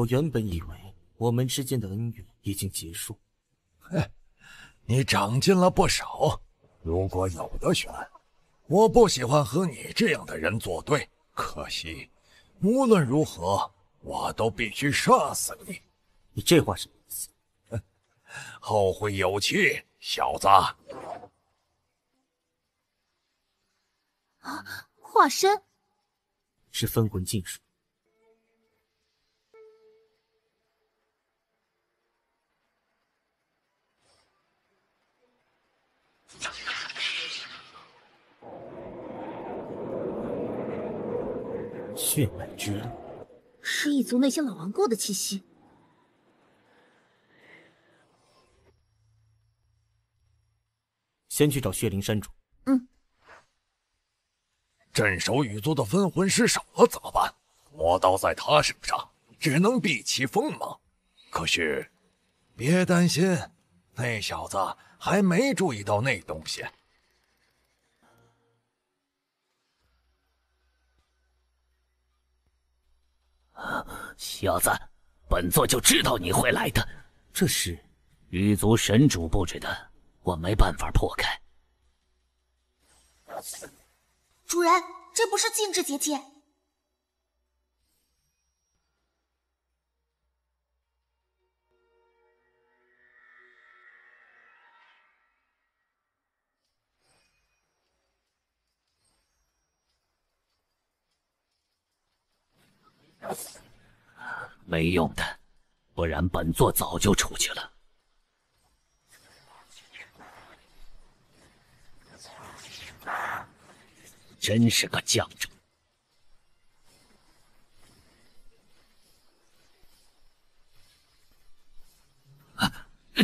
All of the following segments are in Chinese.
我原本以为我们之间的恩怨已经结束。你长进了不少。如果有的选，我不喜欢和你这样的人作对。可惜，无论如何，我都必须杀死你。你这话什么意思？后会有期，小子。化身是分魂禁术。血脉之力，是一族那些老顽固的气息。先去找血灵山主。镇守羽族的分魂师少了怎么办？魔刀在他手上，只能避其锋芒。可是，别担心，那小子还没注意到那东西。小子，本座就知道你会来的。这是羽族神主布置的，我没办法破开。主人，这不是禁制结界。没用的，不然本座早就出去了。真是个犟种！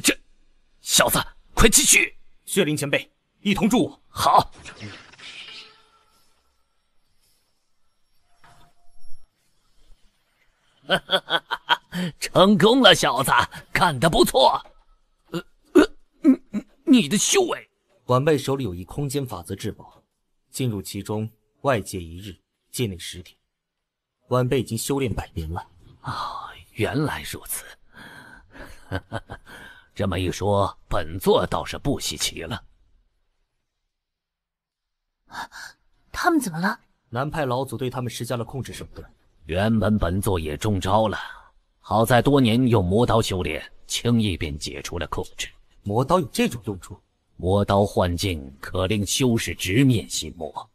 这小子，快继续！血灵前辈，一同助我。好。成功了，小子，干得不错。你的修为？晚辈手里有一空间法则至宝，进入其中，外界1日，界内10天。晚辈已经修炼100年了。原来如此。这么一说，本座倒是不稀奇了。他们怎么了？南派老祖对他们施加了控制手段。原本本座也中招了，好在多年用魔刀修炼，轻易便解除了控制。魔刀有这种用处？魔刀幻境可令修士直面心魔。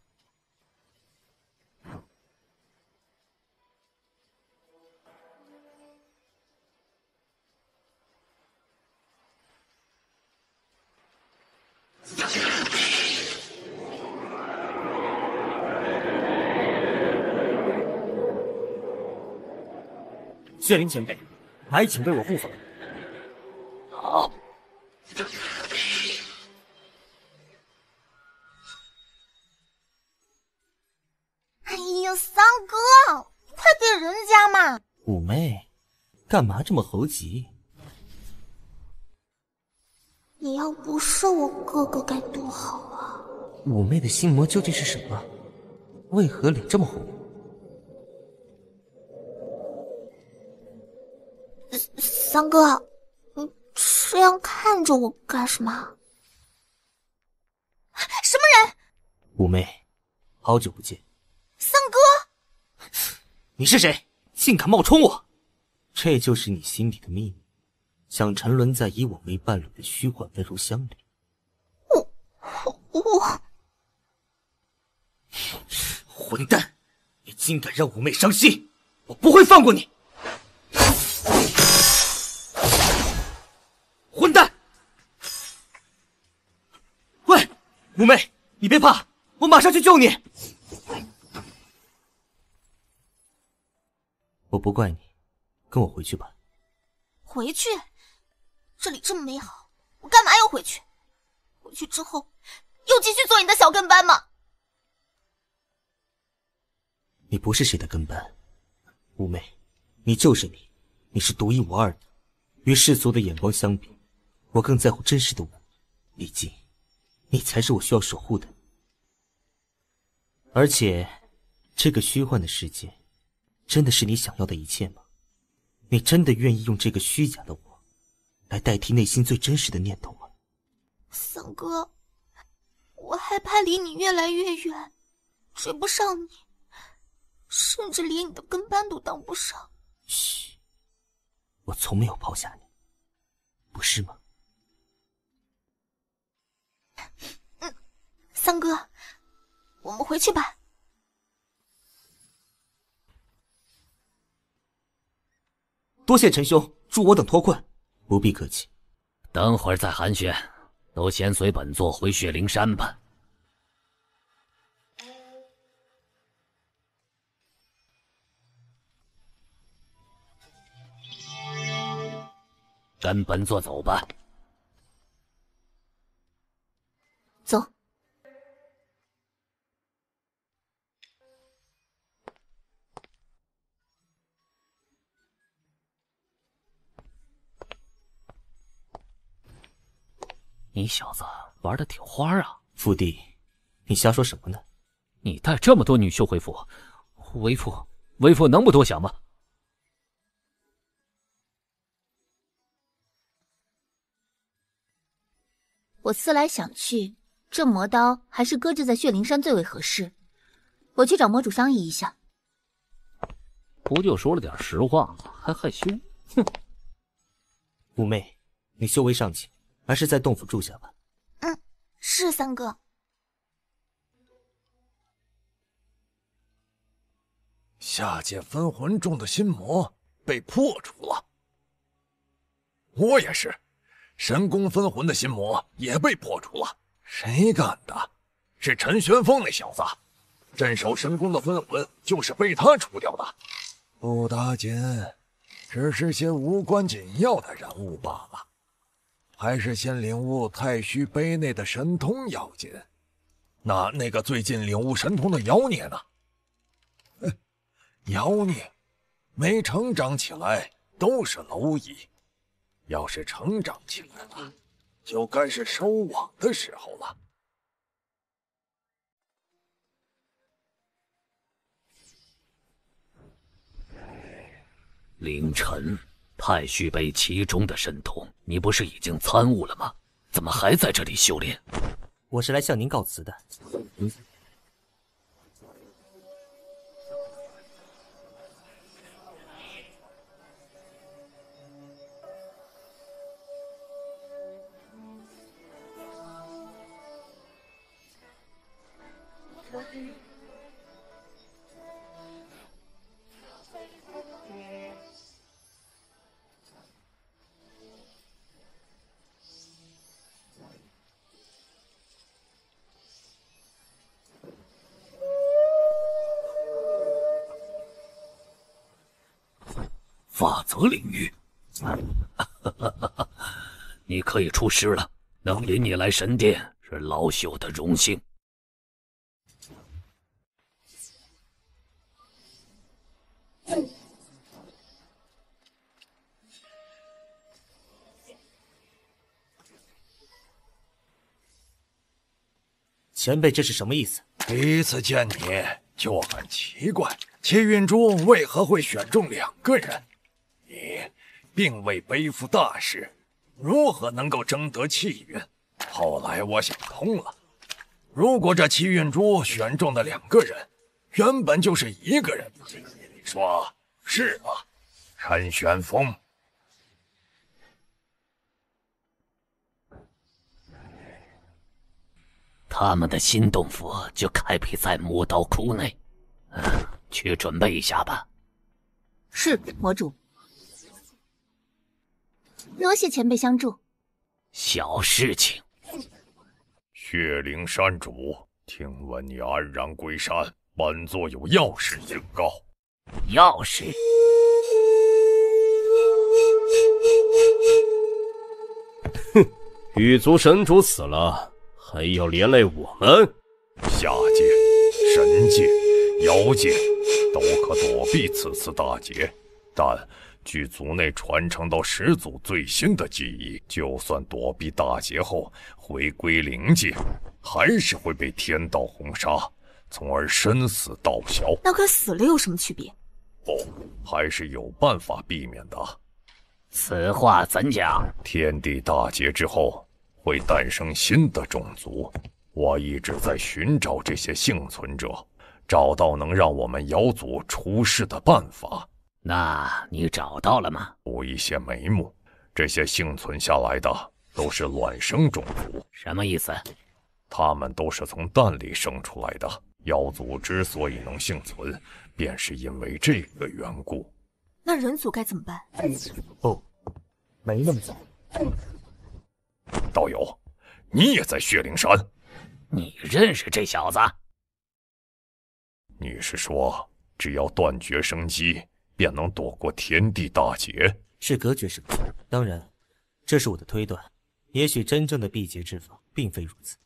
血灵前辈，还请为我护法。好。哎呀，三哥，快给人家嘛！五妹，干嘛这么猴急？你要不是我哥哥该多好啊！五妹的心魔究竟是什么？为何脸这么红？三哥，你这样看着我干什么？什么人？五妹，好久不见。三哥，你是谁？竟敢冒充我？这就是你心里的秘密，想沉沦在以我为伴侣的虚幻温柔乡里。我混蛋！你竟敢让五妹伤心，我不会放过你！混蛋！喂，五妹，你别怕，我马上去救你。我不怪你，跟我回去吧。回去？这里这么美好，我干嘛要回去？回去之后又继续做你的小跟班吗？你不是谁的跟班，五妹，你就是你，你是独一无二的。与世俗的眼光相比，我更在乎真实的我。毕竟，你才是我需要守护的。而且，这个虚幻的世界，真的是你想要的一切吗？你真的愿意用这个虚假的我，来代替内心最真实的念头吗？三哥，我害怕离你越来越远，追不上你，甚至连你的跟班都当不上。嘘，我从没有抛下你，不是吗？三哥，我们回去吧。多谢陈兄，助我等脱困。不必客气。等会儿再寒暄，都先随本座回血灵山吧。跟本座走吧。走。你小子玩的挺花啊！父帝，你瞎说什么呢？你带这么多女修回府，为父能不多想吗？我思来想去，这魔刀还是搁置在血灵山最为合适。我去找魔主商议一下。不就说了点实话，还害羞？哼！五妹，你修为尚浅，还是在洞府住下吧。是三哥。下界分魂中的心魔被破除了。我也是，神功分魂的心魔也被破除了。谁干的？是陈玄风那小子。镇守神功的分魂就是被他除掉的。不打紧，只是些无关紧要的人物罢了。还是先领悟太虚杯内的神通要紧。那个最近领悟神通的妖孽呢？妖孽没成长起来都是蝼蚁，要是成长起来了，就该是收网的时候了。凌晨，太虚杯其中的神通，你不是已经参悟了吗？怎么还在这里修炼？我是来向您告辞的。法则领域，你可以出师了。能引你来神殿，是老朽的荣幸。前辈，这是什么意思？第一次见你就很奇怪，气运珠为何会选中2个人？你并未背负大事，如何能够争得气运？后来我想通了，如果这气运珠选中的2个人，原本就是1个人，你说是吗？陈玄风。他们的新洞府就开辟在魔刀窟内，去准备一下吧。是，魔主。多谢前辈相助。小事情。血灵山主，听闻你安然归山，本座有要事禀告。要事？哼，羽族神主死了，还要连累我们？下界、神界、妖界都可躲避此次大劫，但据族内传承到始祖最新的记忆，就算躲避大劫后回归灵界，还是会被天道轰杀，从而身死道消。那跟死了有什么区别？不，还是有办法避免的。此话怎讲？天地大劫之后，会诞生新的种族。我一直在寻找这些幸存者，找到能让我们瑶族出世的办法。那你找到了吗？有一些眉目，这些幸存下来的都是卵生种族。什么意思？他们都是从蛋里生出来的。妖族之所以能幸存，便是因为这个缘故。那人族该怎么办？不，没那么早。道友，你也在血灵山？你认识这小子？你是说，只要断绝生机，便能躲过天地大劫？是隔绝生机，当然，这是我的推断。也许真正的辟劫之法并非如此。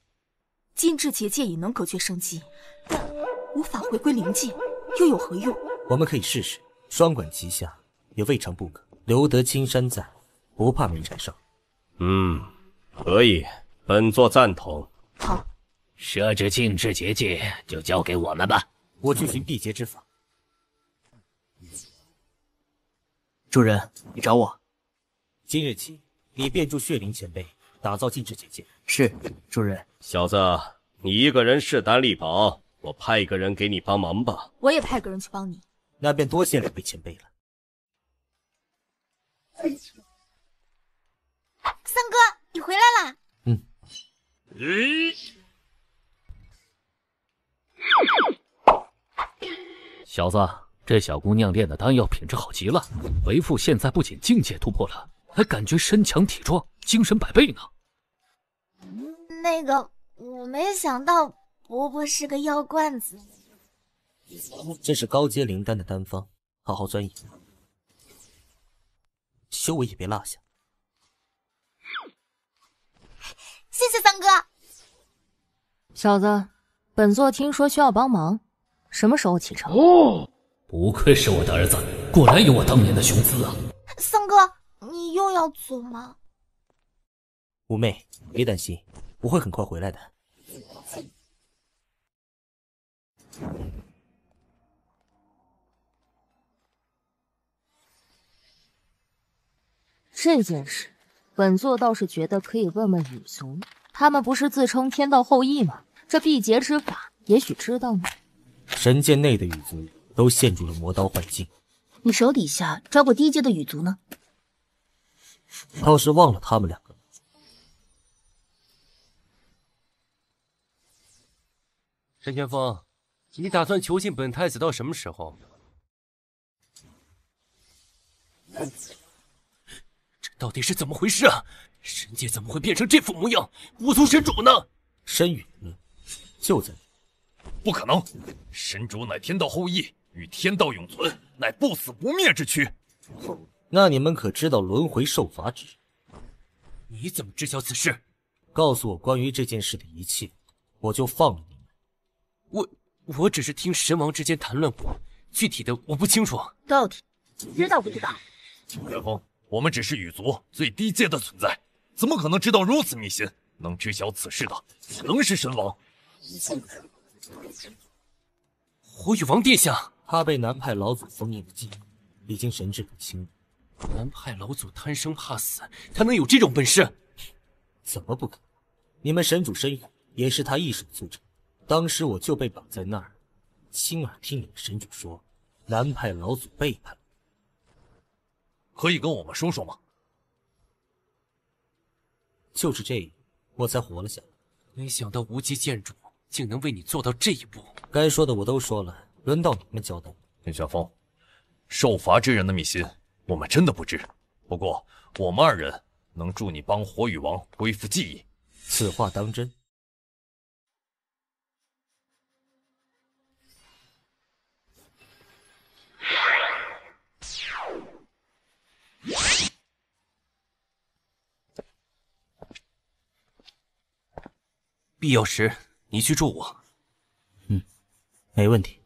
禁制结界也能隔绝生机，但无法回归灵界，又有何用？我们可以试试。双管齐下，也未尝不可。留得青山在，不怕没柴烧。可以，本座赞同。好，设置禁制结界就交给我们吧。我去寻辟劫之法。主人，你找我？今日起，你便助血灵前辈打造禁制结界。是，主人。小子，你一个人势单力薄，我派一个人给你帮忙吧。我也派个人去帮你。那便多谢两位前辈了。三哥，你回来啦！小子，这小姑娘炼的丹药品质好极了，为父现在不仅境界突破了，还感觉身强体壮，精神百倍呢。那个，我没想到伯伯是个药罐子。这是高阶灵丹的丹方，好好钻研，修为也别落下。谢谢三哥。小子，本座听说需要帮忙，什么时候启程？不愧是我的儿子，果然有我当年的雄姿啊！三哥，你又要走吗？五妹，别担心，我会很快回来的。这件事，本座倒是觉得可以问问羽族，他们不是自称天道后裔吗？这辟劫之法，也许知道呢。神剑内的羽族都陷入了魔刀幻境，你手底下抓过低阶的羽族呢？倒是忘了他们两个。沈玄风，你打算囚禁本太子到什么时候？这到底是怎么回事啊？神界怎么会变成这副模样？巫族神主呢？申陨就在。不可能，神主乃天道后裔，与天道永存，乃不死不灭之躯。那你们可知道轮回受罚之人？你怎么知晓此事？告诉我关于这件事的一切，我就放了你们。我只是听神王之间谈论过，具体的我不清楚。到底知道不知道？元丰，我们只是羽族最低阶的存在，怎么可能知道如此秘辛？能知晓此事的，能是神王。火羽王殿下，他被南派老祖封印的记忆已经神志不清了。南派老祖贪生怕死，他能有这种本事？怎么不可能？你们神主申陨也是他一手促成。当时我就被绑在那儿，亲耳听你们神主说，南派老祖背叛了。可以跟我们说说吗？就是这样，我才活了下来。没想到无极剑主竟能为你做到这一步。该说的我都说了，轮到你们交代。林玄风，受罚之人的秘辛，我们真的不知。不过我们二人能助你帮火羽王恢复记忆。此话当真？必要时你去助我。没问题。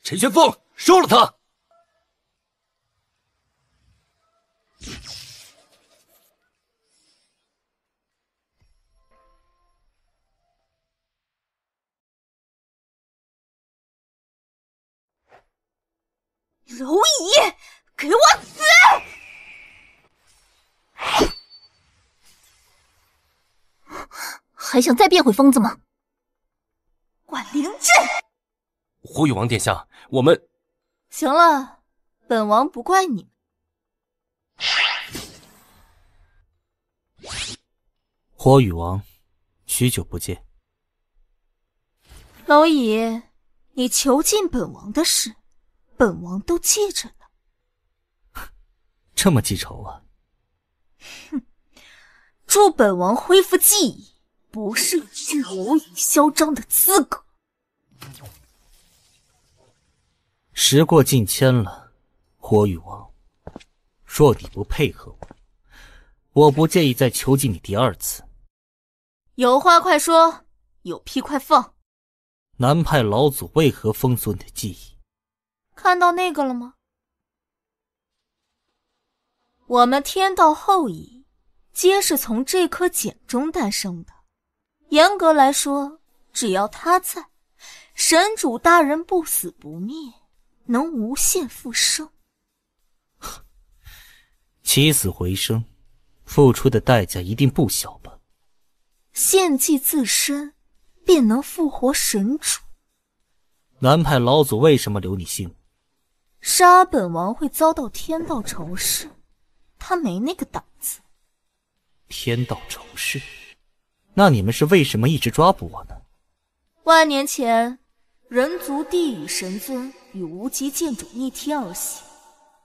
陈玄风，收了他！蝼蚁，给我死！还想再变回疯子吗？关灵阵！火羽王殿下，我们……行了，本王不怪你们。火羽王，许久不见。蝼蚁，你囚禁本王的事，本王都记着呢。这么记仇啊？哼，助本王恢复记忆，不是具有无以嚣张的资格。时过境迁了，火羽王，若你不配合我不介意再囚禁你第二次。有话快说，有屁快放。南派老祖为何封锁你的记忆？看到那个了吗？我们天道后裔皆是从这颗茧中诞生的，严格来说，只要他在，神主大人不死不灭，能无限复生。起死回生，付出的代价一定不小吧？献祭自身，便能复活神主。南派老祖为什么留你性命？杀本王会遭到天道仇视，他没那个胆子。天道仇视？那你们是为什么一直抓捕我呢？万年前，人族地狱神尊与无极剑主逆天而行，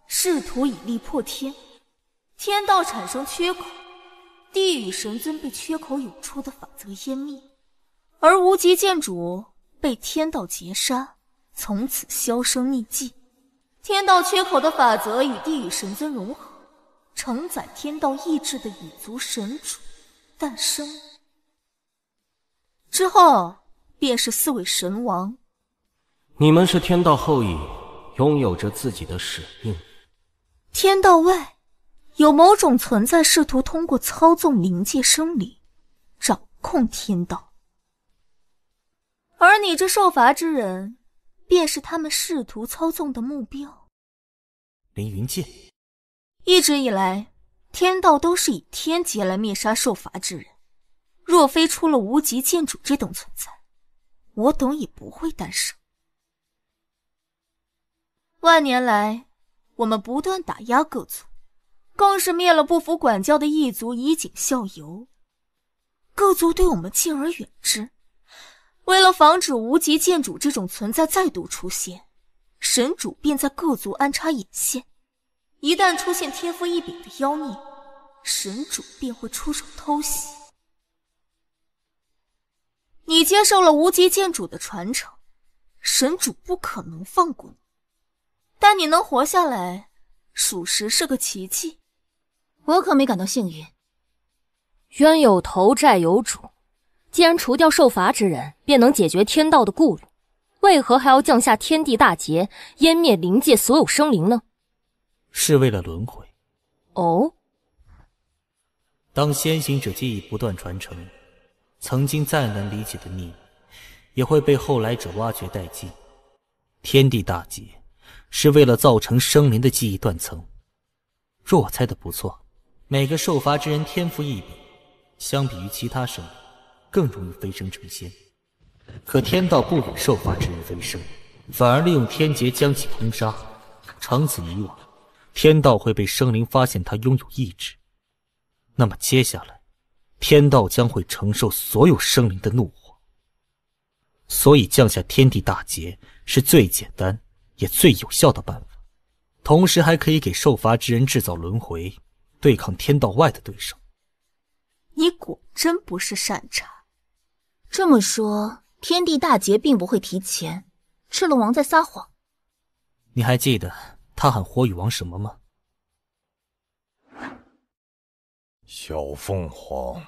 试图以力破天，天道产生缺口，地狱神尊被缺口涌出的法则湮灭，而无极剑主被天道劫杀，从此销声匿迹。天道缺口的法则与地狱神尊融合，承载天道意志的蚁族神主诞生，之后便是4位神王。你们是天道后裔，拥有着自己的使命。天道外有某种存在试图通过操纵灵界生灵掌控天道，而你这受罚之人便是他们试图操纵的目标。凌云剑。一直以来，天道都是以天劫来灭杀受罚之人，若非出了无极剑主这等存在，我等也不会诞生。万年来，我们不断打压各族，更是灭了不服管教的异族，以儆效尤。各族对我们敬而远之。为了防止无极剑主这种存在再度出现，神主便在各族安插眼线，一旦出现天赋异禀的妖孽，神主便会出手偷袭。你接受了无极剑主的传承，神主不可能放过你，但你能活下来，属实是个奇迹。我可没感到幸运。冤有头债有主，既然除掉受罚之人便能解决天道的顾虑，为何还要降下天地大劫，湮灭灵界所有生灵呢？是为了轮回。哦，当先行者记忆不断传承，曾经再难理解的秘密也会被后来者挖掘殆尽。天地大劫是为了造成生灵的记忆断层。若我猜的不错，每个受罚之人天赋异禀，相比于其他生灵更容易飞升成仙。可天道不允受罚之人飞升，反而利用天劫将其轰杀。长此以往，天道会被生灵发现他拥有意志，那么接下来天道将会承受所有生灵的怒火。所以降下天地大劫是最简单也最有效的办法，同时还可以给受罚之人制造轮回，对抗天道外的对手。你果真不是善茬。这么说，天地大劫并不会提前，赤龙王在撒谎。你还记得他喊火羽王什么吗？小凤凰，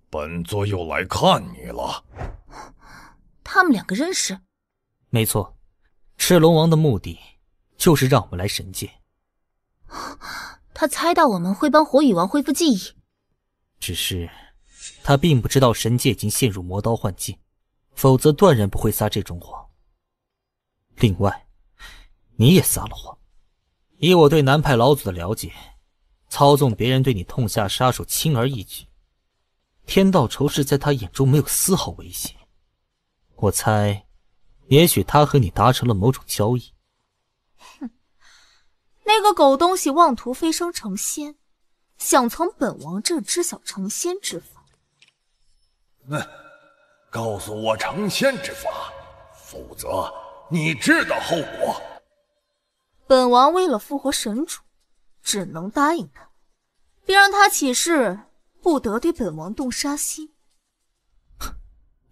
本座又来看你了。他们两个认识？没错，赤龙王的目的就是让我们来神界。他猜到我们会帮火羽王恢复记忆，只是他并不知道神界已经陷入魔刀幻境，否则断然不会撒这种谎。另外，你也撒了谎。以我对南派老祖的了解，操纵别人对你痛下杀手轻而易举，天道仇视在他眼中没有丝毫危险。我猜，也许他和你达成了某种交易。哼，那个狗东西妄图飞升成仙，想从本王这知晓成仙之法。告诉我成仙之法，否则你知道后果。本王为了复活神主，只能答应他，并让他起誓不得对本王动杀心。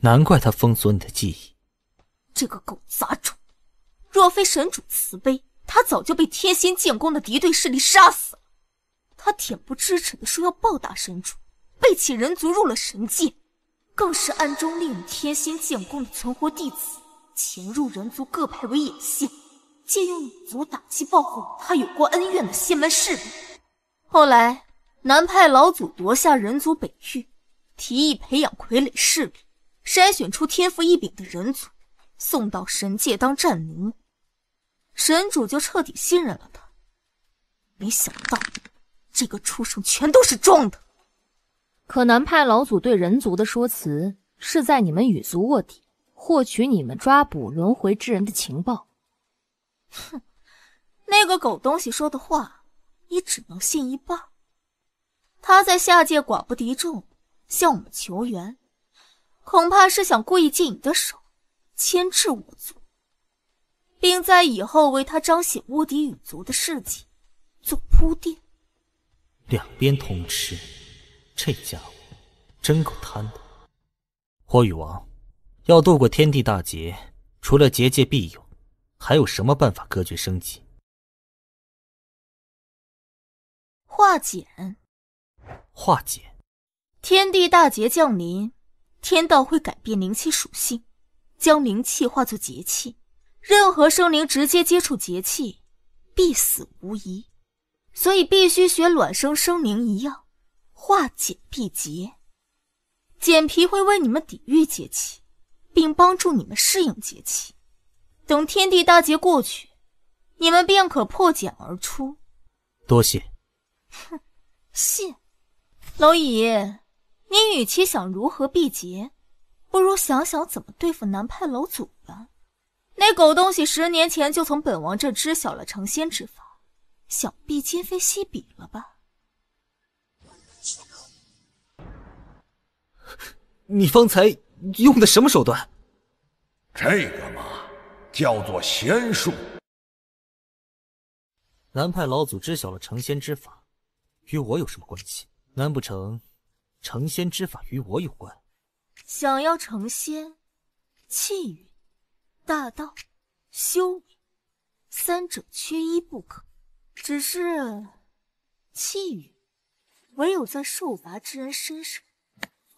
难怪他封锁你的记忆。这个狗杂种，若非神主慈悲，他早就被天仙剑宫的敌对势力杀死了。他恬不知耻地说要报答神主，背弃人族入了神界，更是暗中利用天仙剑宫的存活弟子潜入人族各派为眼线，借用女族打击报复与他有过恩怨的仙门势力。后来南派老祖夺下人族北域，提议培养傀儡势力，筛选出天赋异禀的人族，送到神界当战奴。神主就彻底信任了他。没想到这个畜生全都是装的。可南派老祖对人族的说辞是在你们羽族卧底，获取你们抓捕轮回之人的情报。哼，那个狗东西说的话，你只能信一半。他在下界寡不敌众，向我们求援，恐怕是想故意借你的手牵制我族，并在以后为他彰显卧底羽族的事迹做铺垫。两边通吃，这家伙真够贪的。火羽王要渡过天地大劫，除了结界庇佑，还有什么办法隔绝生机？化简。化解。天地大劫降临，天道会改变灵气属性，将灵气化作节气，任何生灵直接接触节气必死无疑，所以必须学卵生生灵一样，化简必结。简皮会为你们抵御节气，并帮助你们适应节气。等天地大劫过去，你们便可破茧而出。多谢。哼，谢。蝼蚁，你与其想如何避劫，不如想想怎么对付南派老祖吧。那狗东西10年前就从本王这知晓了成仙之法，想必今非昔比了吧？你方才用的什么手段？这个嘛，叫做仙术。南派老祖知晓了成仙之法，与我有什么关系？难不成成仙之法与我有关？想要成仙，气运、大道、修为三者缺一不可。只是气运唯有在受罚之人身上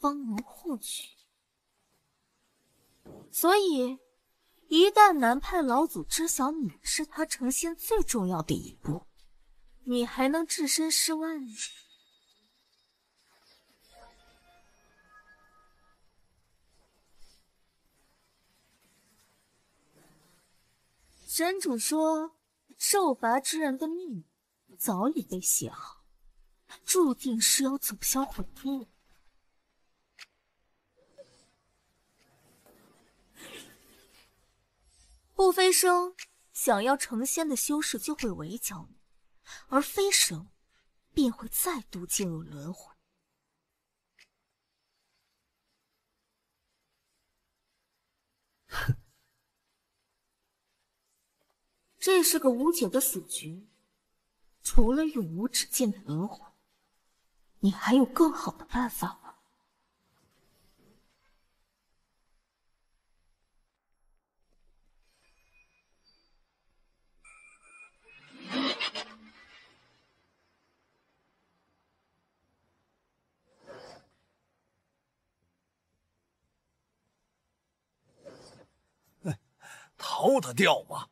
方能获取，所以一旦南派老祖知晓你是他成仙最重要的一步，你还能置身事外吗？神主说，受罚之人的命早已被写好，注定是要走向毁灭。不飞升，想要成仙的修士就会围剿你，而飞升便会再度进入轮回。这是个无解的死局，除了永无止境的轮回，你还有更好的办法吗？逃得掉吗？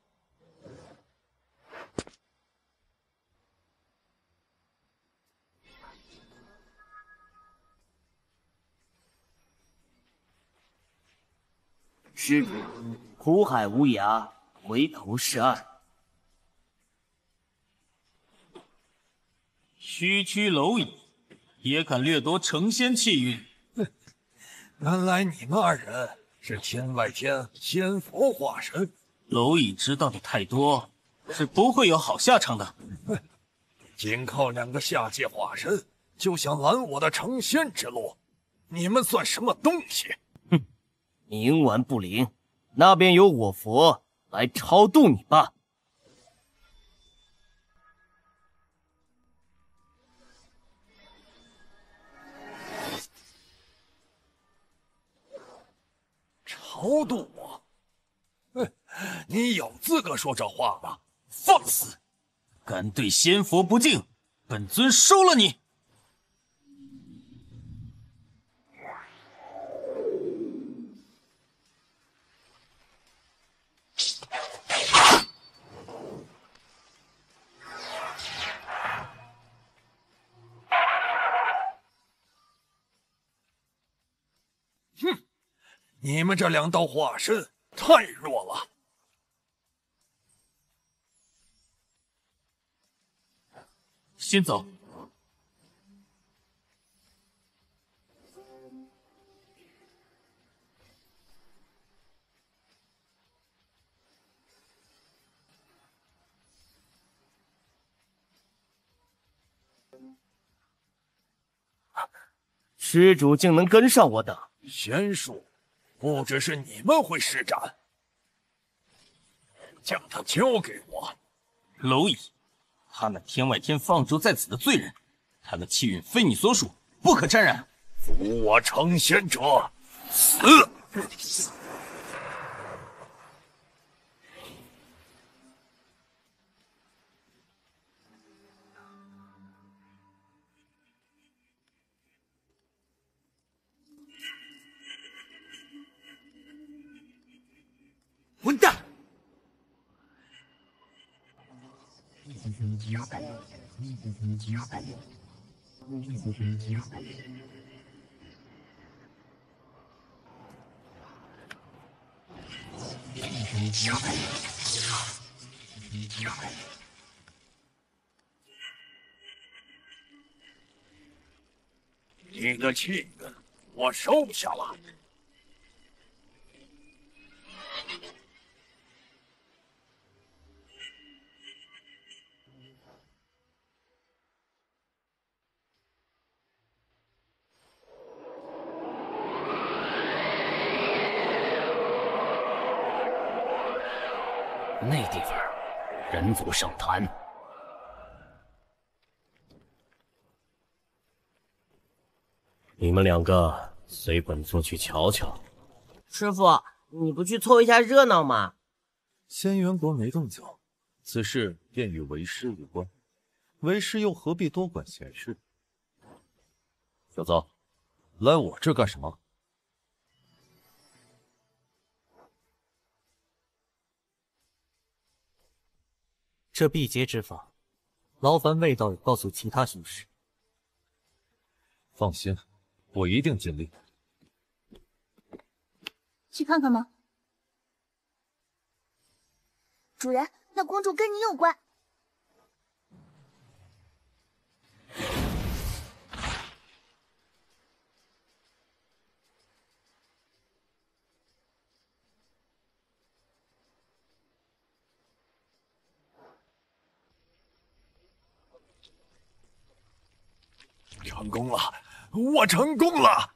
施主，苦海无涯，回头是岸。区区蝼蚁，也敢掠夺成仙气运？原来你们二人是天外天仙佛化身。蝼蚁知道的太多，是不会有好下场的。仅靠2个下界化身，就想拦我的成仙之路，你们算什么东西？哼，冥顽不灵，那便由我佛来超度你吧。超度我？你有资格说这话吗？放肆！敢对仙佛不敬，本尊收了你！哼，你们这2道化身太弱了。先走。施主竟能跟上我等，仙术不只是你们会施展，将他交给我。蝼蚁，他乃天外天放逐在此的罪人，他的气运非你所属，不可沾染。扶我成仙者，死！混蛋！你的气运我收下了。那地方，人族圣坛。你们2个随本座去瞧瞧。师傅，你不去凑一下热闹吗？仙元国没动静，此事便与为师无关。为师又何必多管闲事？小子，来我这干什么？这辟劫之法，劳烦魏道友告诉其他修士。放心，我一定尽力。去看看吗？主人，那公主跟你有关。成功了，我成功了！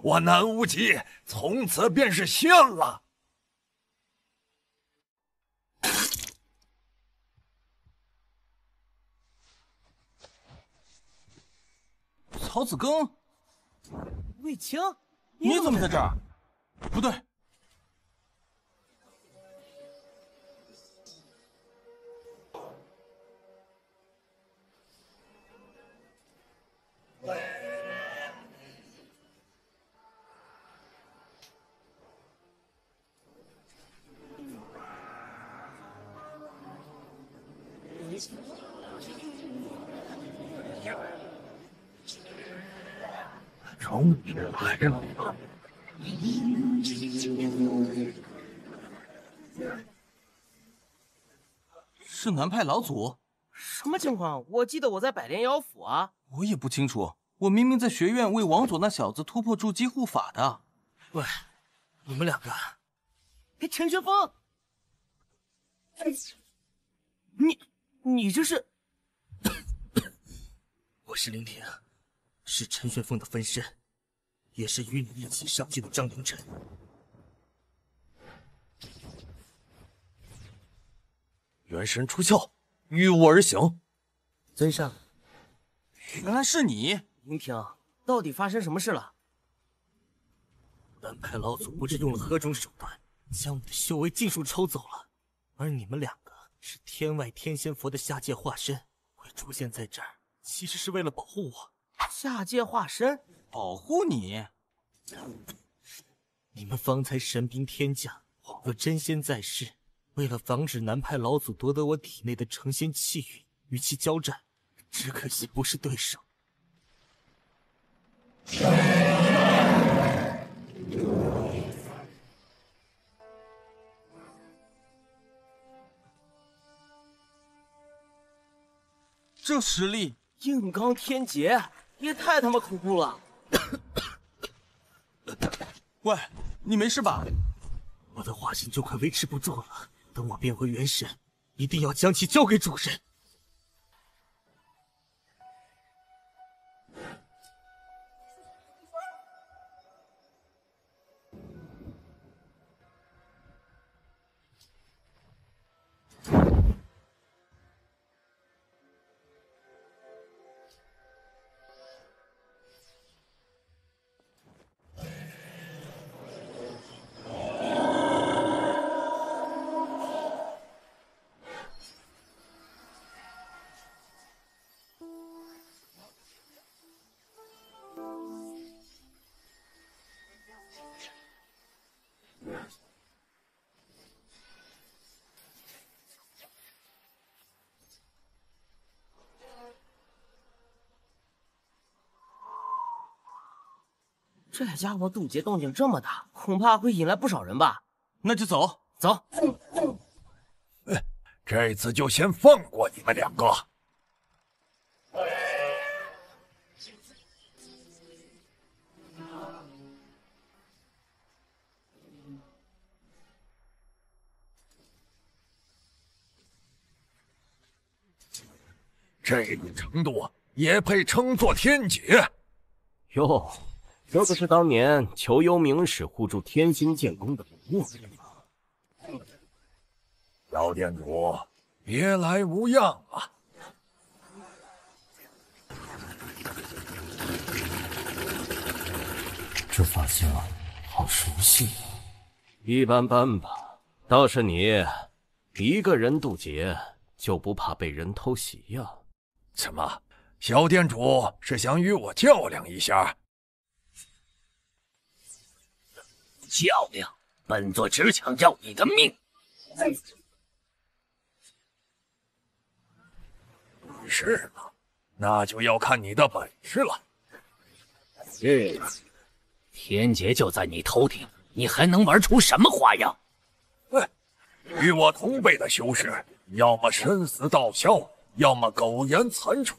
我南无极从此便是仙了。曹子庚，卫青，你怎么在这儿？不对。终于来了。是南派老祖？什么情况？我记得我在百炼妖府啊。我也不清楚，我明明在学院为王佐那小子突破筑基护法的。喂，你们两个，陈玄风，你这是？我是林婷，是陈玄风的分身，也是与你一起上界的张凌晨。元神出窍，御物而行。尊上，原来是你，林婷，到底发生什么事了？南派老祖不知用了何种手段，将我的修为尽数抽走了。而你们两个是天外天仙佛的下界化身，会出现在这儿，其实是为了保护我。下界化身？保护你？你们方才神兵天降，恍若真仙在世。为了防止南派老祖夺得我体内的成仙气运，与其交战，只可惜不是对手。这实力，硬刚天劫，也太他妈恐怖了！喂，你没事吧？我的化身就快维持不住了。等我变回元神，一定要将其交给主人。这家伙渡劫动静这么大，恐怕会引来不少人吧？那就走。走。这次就先放过你们两个。这种程度也配称作天劫？哟，这可是当年裘幽明使护住天星剑宫的礼物。小店主，别来无恙啊！这发型好熟悉啊！一般般吧，倒是你一个人渡劫，就不怕被人偷袭呀？怎么，小店主是想与我较量一下？较量？本座只想要你的命！是吗？那就要看你的本事了。是，天劫就在你头顶，你还能玩出什么花样？与我同辈的修士，要么身死道消，要么苟延残喘。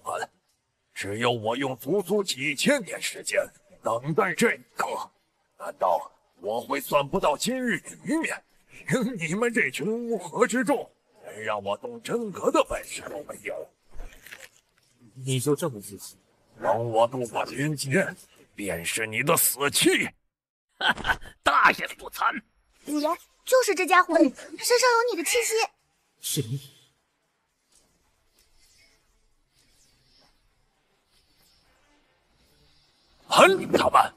只有我用足足几千年时间等待这一刻，难道我会算不到今日局面？凭你们这群乌合之众，连让我动真格的本事都没有。你就这么自信？等我渡过天劫，便是你的死期。哈哈，大言不惭！主人，就是这家伙，身上有你的气息。是你。恨他们！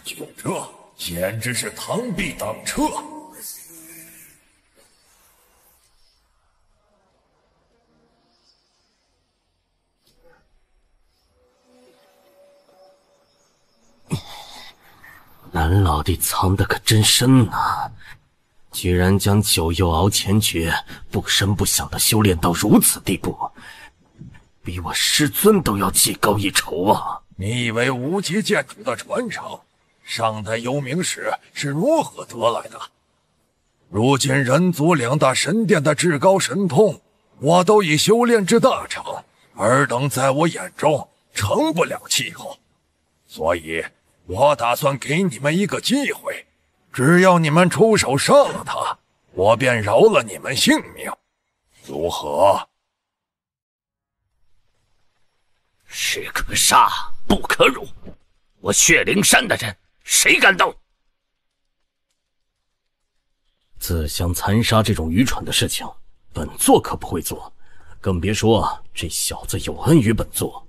就这，简直是螳臂挡车！蓝老弟藏得可真深呐，居然将九幽敖前诀不声不响地修炼到如此地步，比我师尊都要技高一筹啊！你以为无极剑主的传承，上代幽冥使是如何得来的？如今人族两大神殿的至高神通，我都已修炼至大成，尔等在我眼中成不了气候，所以我打算给你们一个机会，只要你们出手杀了他，我便饶了你们性命，如何？士可杀，不可辱。我血灵山的人，谁敢动？自相残杀这种愚蠢的事情，本座可不会做，更别说这小子有恩于本座。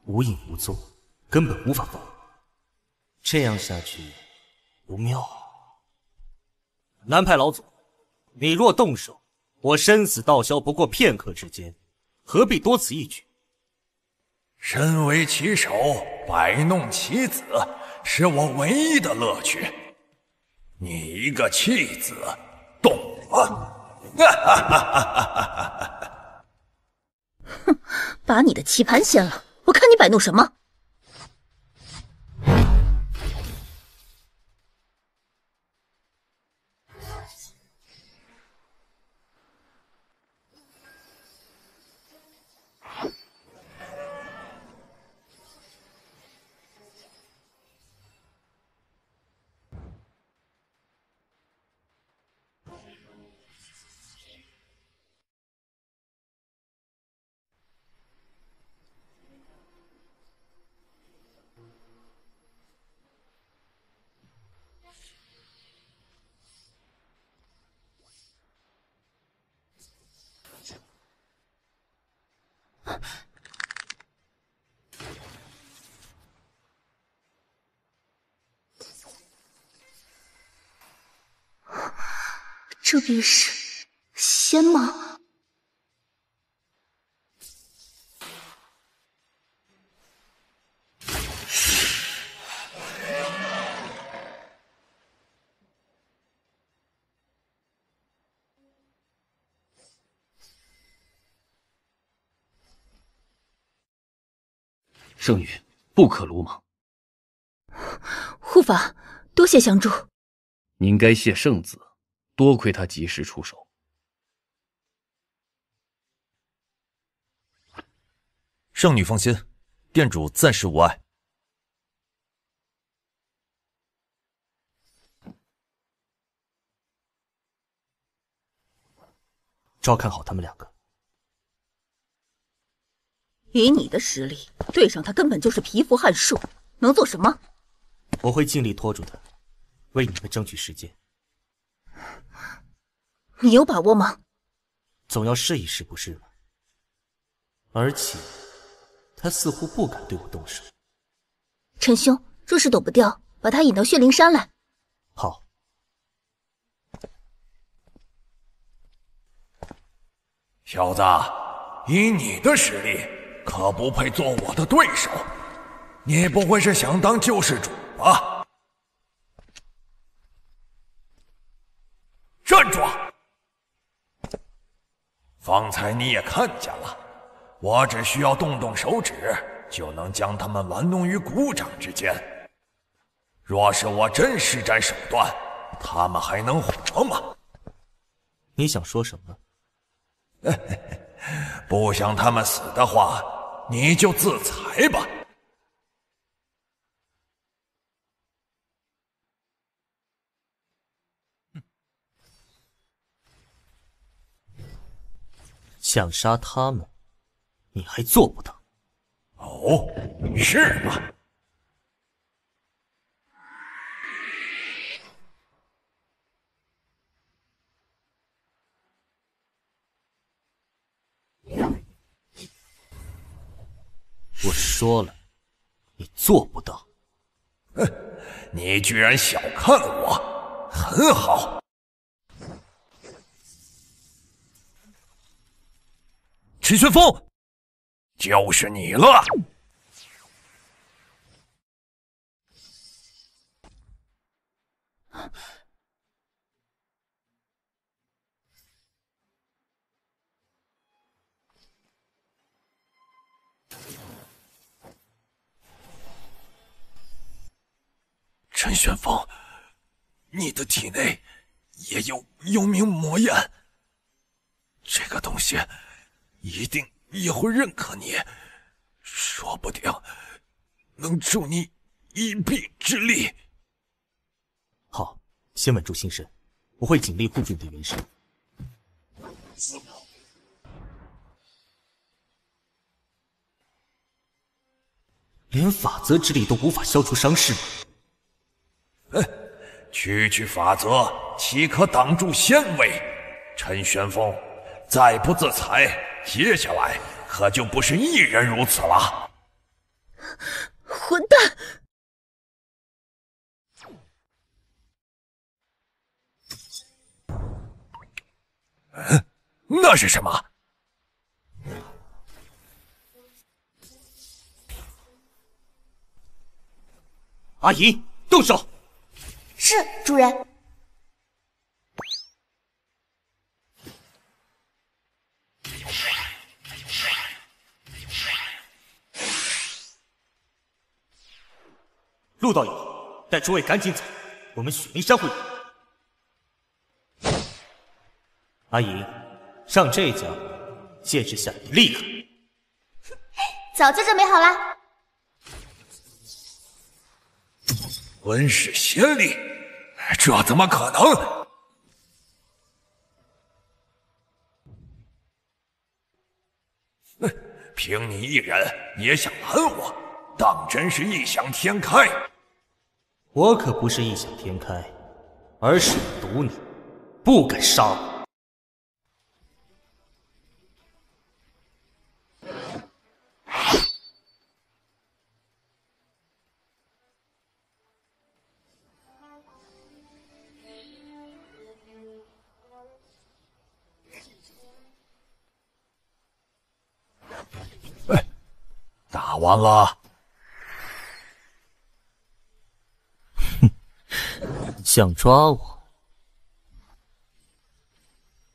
无影无踪，根本无法防。这样下去不妙啊！南派老祖，你若动手，我生死道消不过片刻之间，何必多此一举？身为棋手，摆弄棋子是我唯一的乐趣。你一个弃子，懂吗？哼，把你的棋盘掀了，我看你摆弄什么！这便是仙吗？圣女，不可鲁莽。护法，多谢相助。您该谢圣子，多亏他及时出手。圣女放心，店主暂时无碍。照看好他们两个。以你的实力，对上他根本就是蚍蜉撼树，能做什么？我会尽力拖住他，为你们争取时间。你有把握吗？总要试一试，不是吗？而且，他似乎不敢对我动手。陈兄，若是躲不掉，把他引到血灵山来。好。小子，以你的实力，可不配做我的对手。你不会是想当救世主吧？站住！方才你也看见了，我只需要动动手指，就能将他们玩弄于股掌之间。若是我真施展手段，他们还能活吗？你想说什么？不想他们死的话，你就自裁吧。想杀他们，你还做不到。哦，是吗？我说了，你做不到。你居然小看我，很好。陈旋风，就是你了。陈旋风，你的体内也有幽冥魔焰，这个东西一定也会认可你，说不定能助你一臂之力。好，先稳住心神，我会尽力护住你的元神。连法则之力都无法消除伤势吗？区法则岂可挡住仙威？陈玄风，再不自裁，接下来可就不是一人如此了。混蛋！那是什么？阿姨，动手！是，主人。陆道友，带诸位赶紧走，我们雪灵山会合。阿姨，让这家伙见识下你的厉害。早就准备好了。吞噬仙力，这怎么可能？凭你一人也想拦我，当真是异想天开。我可不是异想天开，而是毒你，不敢杀我。打完了。想抓我，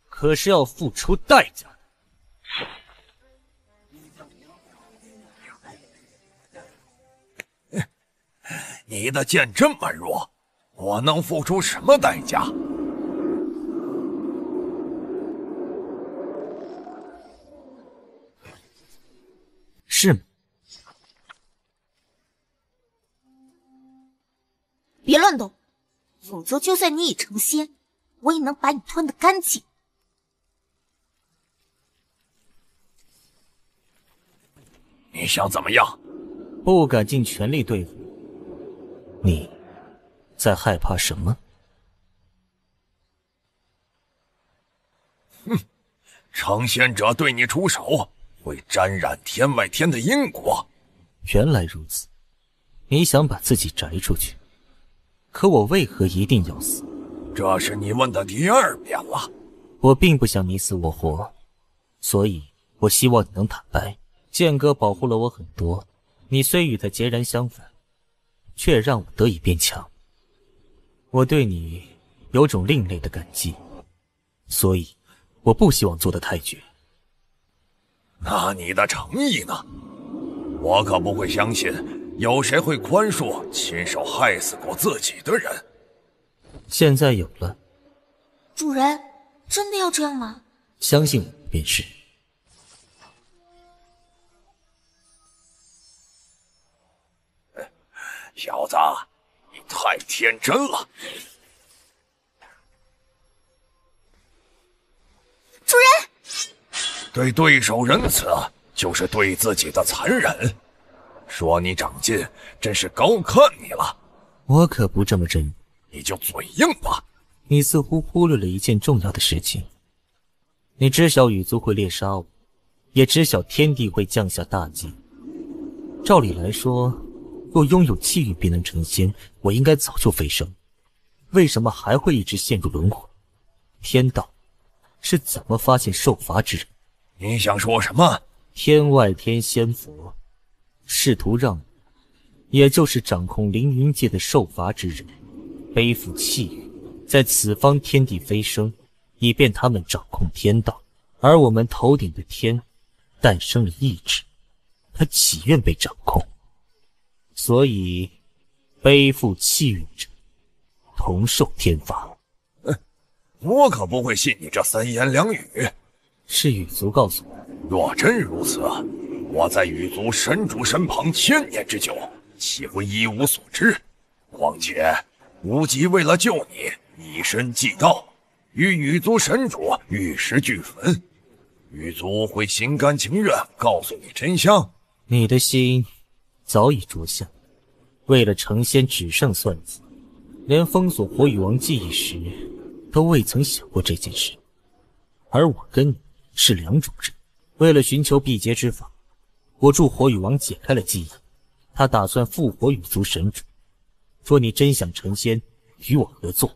可是要付出代价的。你的剑这么弱，我能付出什么代价？是吗？别乱动，否则就算你已成仙，我也能把你吞得干净。你想怎么样？不敢尽全力对付你，在害怕什么？哼，成仙者对你出手，会沾染天外天的因果。原来如此，你想把自己摘出去，可我为何一定要死？这是你问的第2遍了。我并不想你死我活，所以我希望你能坦白。剑哥保护了我很多，你虽与他截然相反，却让我得以变强。我对你有种另类的感激，所以我不希望做得太绝。那你的诚意呢？我可不会相信有谁会宽恕亲手害死过自己的人。现在有了。主人，真的要这样吗？相信我便是。小子，你太天真了。主人，对对手仁慈，就是对自己的残忍。说你长进，真是高看你了。我可不这么真。你就嘴硬吧。你似乎忽略了一件重要的事情。你知晓羽族会猎杀我，也知晓天帝会降下大忌。照理来说，若拥有气运便能成仙，我应该早就飞升。为什么还会一直陷入轮回？天道是怎么发现受罚之人？你想说什么？天外天仙佛试图让我，也就是掌控凌云界的受罚之人，背负气运，在此方天地飞升，以便他们掌控天道。而我们头顶的天诞生了意志，他岂愿被掌控？所以背负气运者同受天罚。我可不会信你这3言2语。是羽族告诉我。若真如此，我在羽族神主身旁1000年之久，岂会一无所知？况且无极为了救你，以身祭道，与羽族神主玉石俱焚。羽族会心甘情愿告诉你真相？你的心早已着相，为了成仙只剩算计，连封锁火羽王记忆时都未曾想过这件事。而我跟你是2种人，为了寻求辟劫之法，我助火羽王解开了记忆，他打算复活羽族神主。若你真想成仙，与我合作，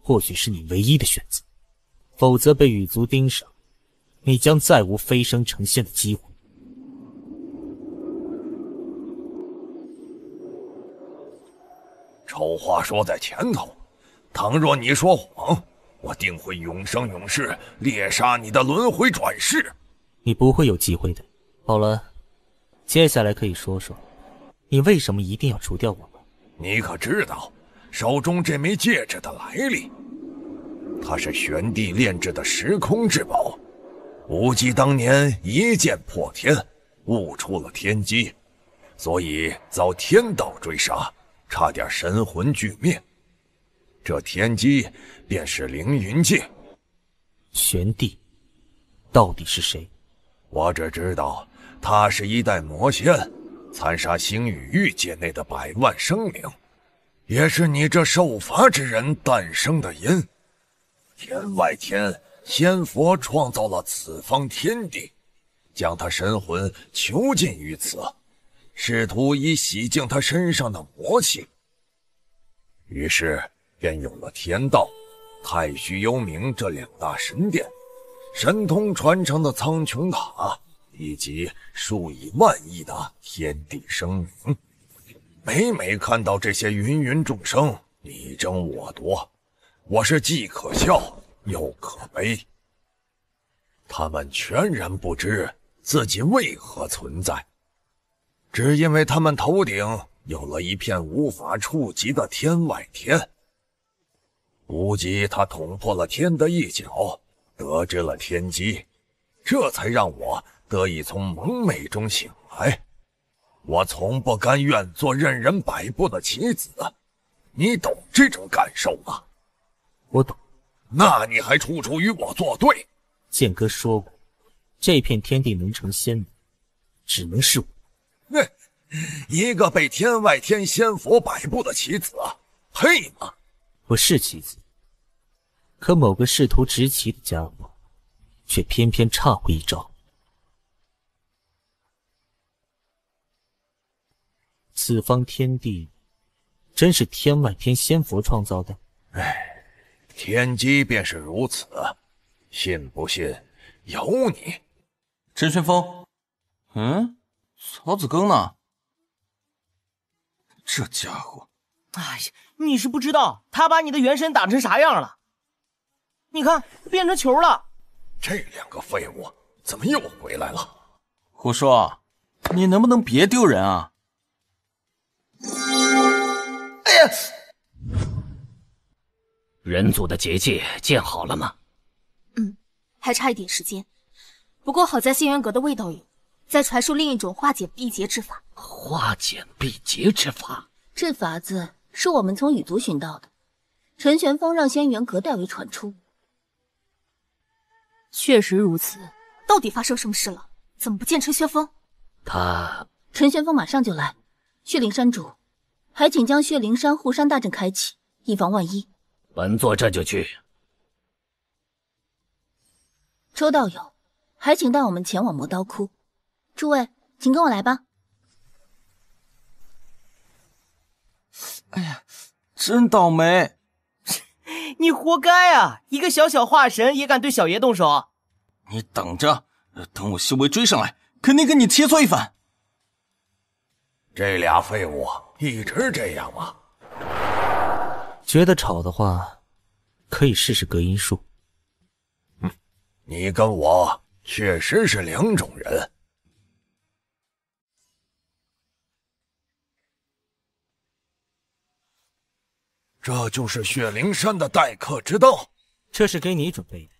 或许是你唯一的选择，否则被羽族盯上，你将再无飞升成仙的机会。丑话说在前头，倘若你说谎，我定会永生永世猎杀你的轮回转世。你不会有机会的。好了，接下来可以说说，你为什么一定要除掉我吗？你可知道手中这枚戒指的来历？它是玄帝炼制的时空至宝，无极当年一剑破天，悟出了天机，所以遭天道追杀，差点神魂俱灭。这天机便是凌云界。玄帝到底是谁？我只知道他是一代魔仙，残杀星宇域界内的100万生灵，也是你这受罚之人诞生的因。天外天仙佛创造了此方天地，将他神魂囚禁于此，试图以洗净他身上的魔气。于是便有了天道、太虚幽冥这2大神殿，神通传承的苍穹塔，以及数以万亿的天地生灵。每每看到这些芸芸众生你争我夺，我是既可笑又可悲。他们全然不知自己为何存在，只因为他们头顶有了一片无法触及的天外天。无极他捅破了天的一角，得知了天机，这才让我得以从蒙昧中醒来。我从不甘愿做任人摆布的棋子，你懂这种感受吗？我懂。那你还处处与我作对？剑哥说过，这片天地能成仙的，只能是我。一个被天外天仙佛摆布的棋子，配吗？我是棋子，可某个试图执棋的家伙，却偏偏差我一招。此方天地，真是天外天仙佛创造的？哎，天机便是如此，信不信由你。陈玄风，曹子庚呢？这家伙，哎呀，你是不知道他把你的元神打成啥样了。你看，变成球了。这两个废物怎么又回来了？胡说，你能不能别丢人啊？哎呀！人族的结界建好了吗？还差一点时间。不过好在仙元阁的味道有，在传授另一种化解闭结之法。化解闭结之法？这法子是我们从羽族寻到的，陈玄风让仙元阁代为传出。确实如此。到底发生什么事了？怎么不见陈玄风？陈玄风马上就来。血灵山主，还请将血灵山护山大阵开启，以防万一。本座这就去。周道友，还请带我们前往魔刀窟。诸位，请跟我来吧。哎呀，真倒霉！你活该啊！一个小小化神也敢对小爷动手？你等着，等我修为追上来，肯定跟你切磋一番。这俩废物一直这样吗？觉得吵的话，可以试试隔音术。你跟我确实是两种人。这就是血灵山的待客之道。这是给你准备的。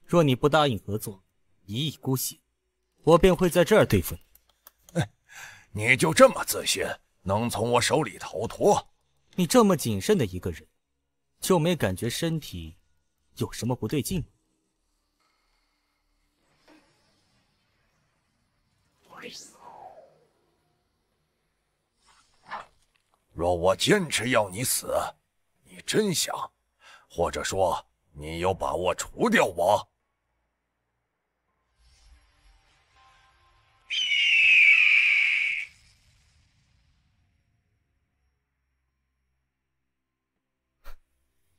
若你不答应合作，一意孤行，我便会在这儿对付你。你就这么自信，能从我手里逃脱？你这么谨慎的一个人，就没感觉身体有什么不对劲吗？若我坚持要你死，你真想，或者说你有把握除掉我？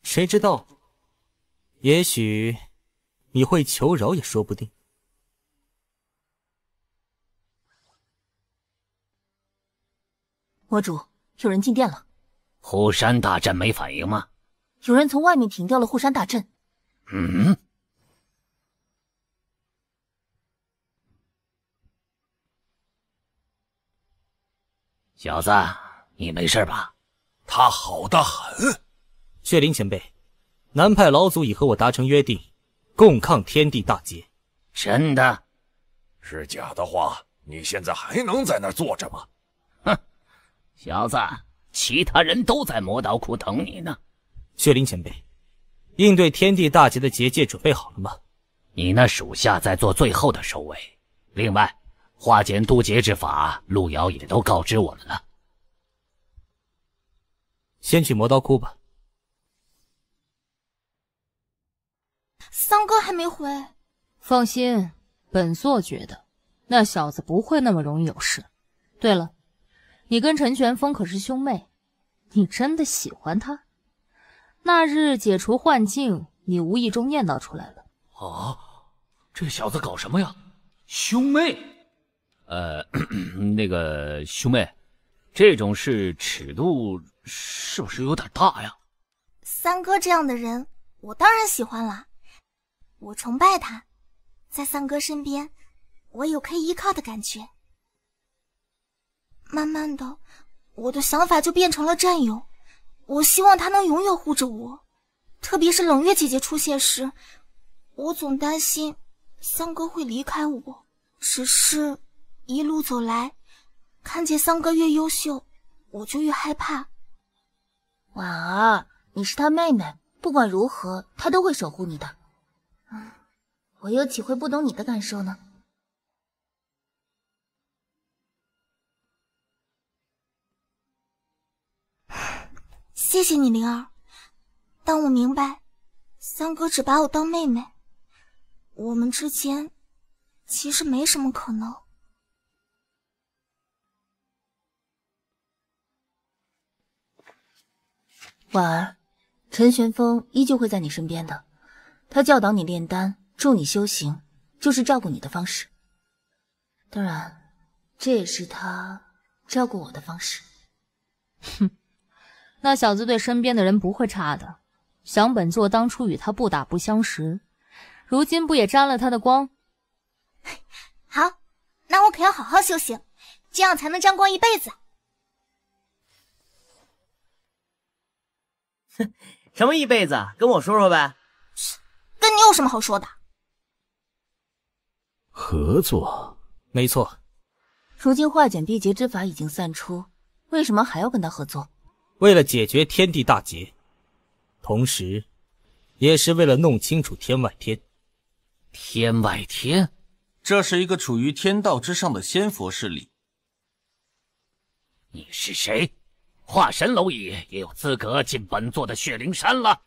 谁知道，也许你会求饶也说不定。魔主，有人进殿了。护山大阵没反应吗？有人从外面停掉了护山大阵。小子，你没事吧？他好得很。血灵前辈，南派老祖已和我达成约定，共抗天地大劫。真的？是假的话，你现在还能在那儿坐着吗？哼，小子，其他人都在魔道窟等你呢。血灵前辈，应对天地大劫的结界准备好了吗？你那属下在做最后的收尾。另外，化简渡劫之法，路遥也都告知我们了。先去魔刀窟吧。桑哥还没回。放心，本座觉得那小子不会那么容易有事。对了，你跟陈玄风可是兄妹，你真的喜欢他？那日解除幻境，你无意中念叨出来了。啊，这小子搞什么呀？兄妹？那个兄妹，这种事尺度是不是有点大呀？三哥这样的人，我当然喜欢了。我崇拜他，在三哥身边，我有可以依靠的感觉。慢慢的，我的想法就变成了占有。我希望他能永远护着我，特别是冷月姐姐出现时，我总担心三哥会离开我。只是一路走来，看见三哥越优秀，我就越害怕。婉儿，你是他妹妹，不管如何，他都会守护你的。我又岂会不懂你的感受呢？谢谢你，灵儿。但我明白，三哥只把我当妹妹，我们之间其实没什么可能。婉儿，陈玄风依旧会在你身边的，他教导你炼丹，助你修行，就是照顾你的方式。当然，这也是他照顾我的方式。哼，那小子对身边的人不会差的。想本座当初与他不打不相识，如今不也沾了他的光？好，那我可要好好修行，这样才能沾光一辈子。什么一辈子？跟我说说呗。跟你有什么好说的？合作，没错。如今化茧毕节之法已经散出，为什么还要跟他合作？为了解决天地大劫，同时，也是为了弄清楚天外天。天外天，这是一个处于天道之上的仙佛势力。你是谁？化神蝼蚁也有资格进本座的血灵山了。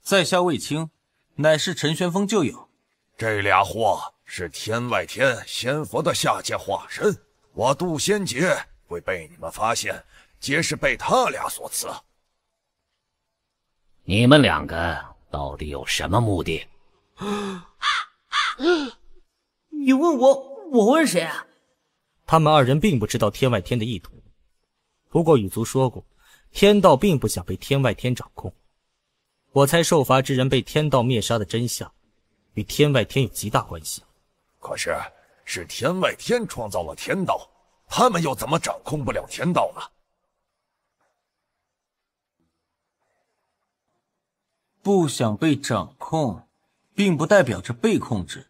在下卫青，乃是陈玄风旧友。这俩货是天外天仙佛的下界化身，我渡仙劫会被你们发现，皆是被他俩所赐。你们两个到底有什么目的？你问我，我问谁啊？他们二人并不知道天外天的意图。不过羽族说过，天道并不想被天外天掌控。我猜受罚之人被天道灭杀的真相，与天外天有极大关系。可是，是天外天创造了天道，他们又怎么掌控不了天道呢？不想被掌控，并不代表着被控制，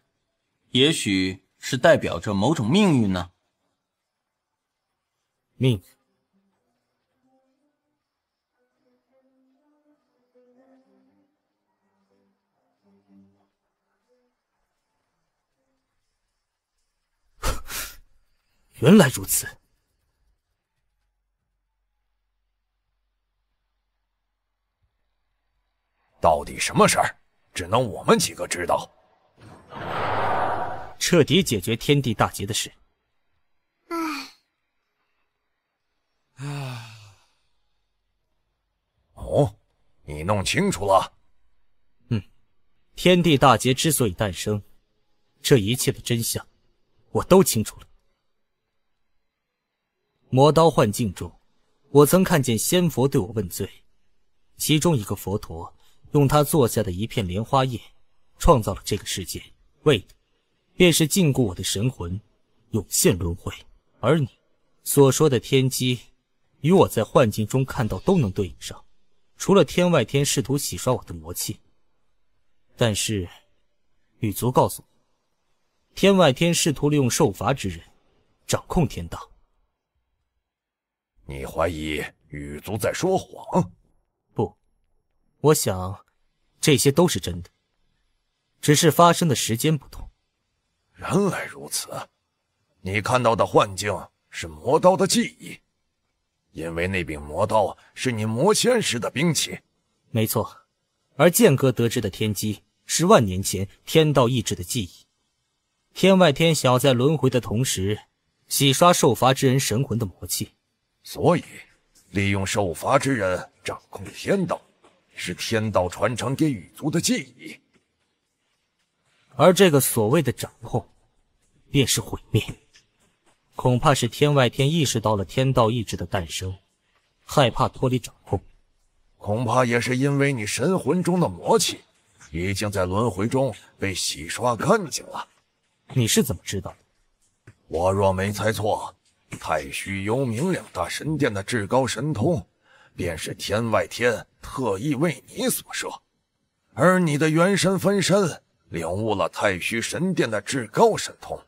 也许是代表着某种命运呢？命运。原来如此。到底什么事儿？只能我们几个知道。彻底解决天地大劫的事。哦，你弄清楚了？天地大劫之所以诞生，这一切的真相，我都清楚了。魔刀幻境中，我曾看见仙佛对我问罪，其中一个佛陀用他做下的一片莲花叶，创造了这个世界，为的便是禁锢我的神魂，涌现轮回。而你所说的天机，与我在幻境中看到都能对应上，除了天外天试图洗刷我的魔气。但是羽族告诉我，天外天试图利用受罚之人掌控天道。你怀疑羽族在说谎？不，我想这些都是真的，只是发生的时间不同。原来如此，你看到的幻境是魔刀的记忆，因为那柄魔刀是你魔仙时的兵器。没错，而剑哥得知的天机是万年前天道意志的记忆。天外天想要在轮回的同时洗刷受罚之人神魂的魔气，所以利用受罚之人掌控天道，是天道传承给羽族的记忆。而这个所谓的掌控，便是毁灭。恐怕是天外天意识到了天道意志的诞生，害怕脱离掌控。恐怕也是因为你神魂中的魔气已经在轮回中被洗刷干净了。你是怎么知道的？我若没猜错，太虚幽冥两大神殿的至高神通，便是天外天特意为你所设，而你的元神分身领悟了太虚神殿的至高神通，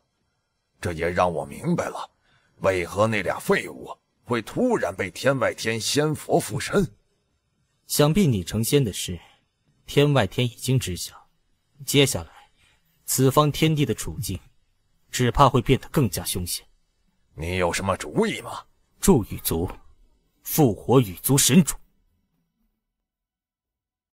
这也让我明白了为何那俩废物会突然被天外天仙佛附身。想必你成仙的事，天外天已经知晓。接下来，此方天地的处境，只怕会变得更加凶险。你有什么主意吗？助羽族，复活羽族神主。